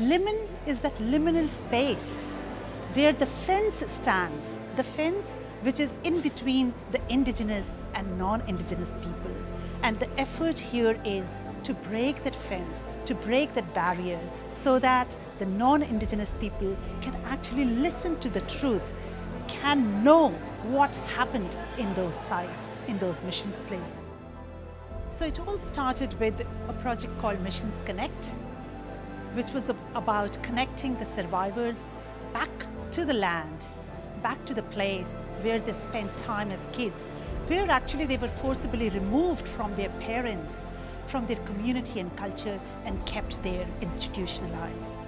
Limen is that liminal space where the fence stands, the fence which is in between the indigenous and non-indigenous people. And the effort here is to break that fence, to break that barrier, so that the non-indigenous people can actually listen to the truth, can know what happened in those sites, in those mission places. So it all started with a project called Missions Connect, which was about connecting the survivors back to the land, back to the place where they spent time as kids, where actually they were forcibly removed from their parents, from their community and culture, and kept there institutionalized.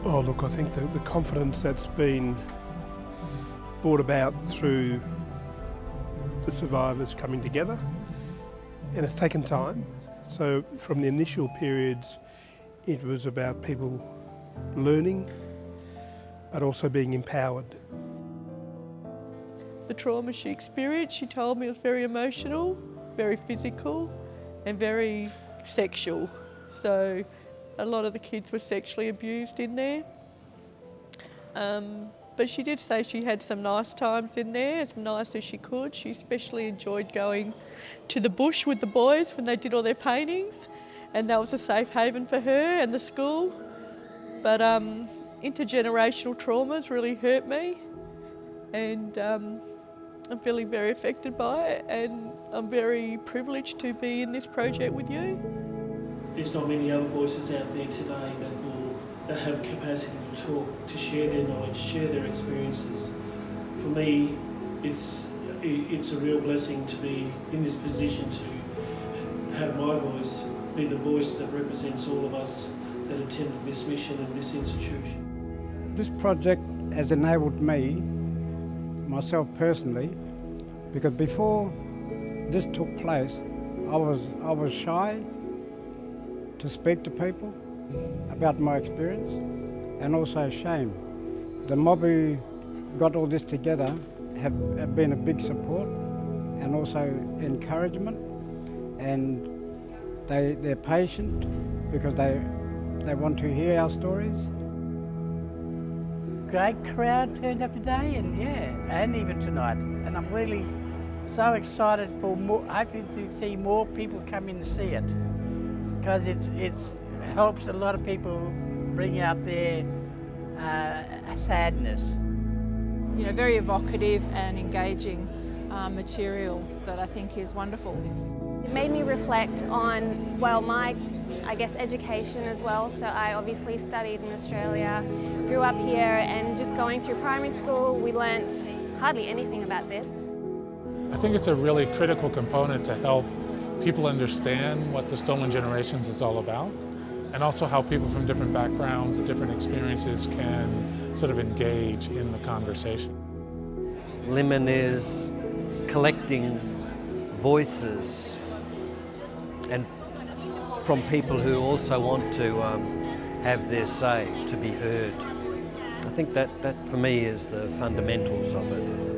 Oh look, I think the confidence that's been brought about through the survivors coming together, and it's taken time. So from the initial periods, it was about people learning, but also being empowered. The trauma she experienced, she told me, was very emotional, very physical, and very sexual. So a lot of the kids were sexually abused in there. But she did say she had some nice times in there, as nice as she could. She especially enjoyed going to the bush with the boys when they did all their paintings, and that was a safe haven for her and the school. But intergenerational traumas really hurt me, and I'm feeling very affected by it, and I'm very privileged to be in this project with you. There's not many other voices out there today that have capacity to talk, to share their knowledge, share their experiences. For me, it's a real blessing to be in this position to have my voice, be the voice that represents all of us that attended this mission and this institution. This project has enabled me, myself personally, because before this took place, I was shy to speak to people about my experience, and also shame. The mob who got all this together have been a big support and also encouragement, and they're patient because they want to hear our stories. Great crowd turned up today, and even tonight. And I'm really so excited for hoping to see more people come in to see it, because it helps a lot of people bring out their sadness. You know, very evocative and engaging material that I think is wonderful. It made me reflect on, well, my, I guess, education as well. So I obviously studied in Australia, grew up here, and just going through primary school, we learnt hardly anything about this. I think it's a really critical component to help people understand what the Stolen Generations is all about, and also how people from different backgrounds and different experiences can sort of engage in the conversation. Limen is collecting voices and from people who also want to have their say, to be heard. I think that for me is the fundamentals of it.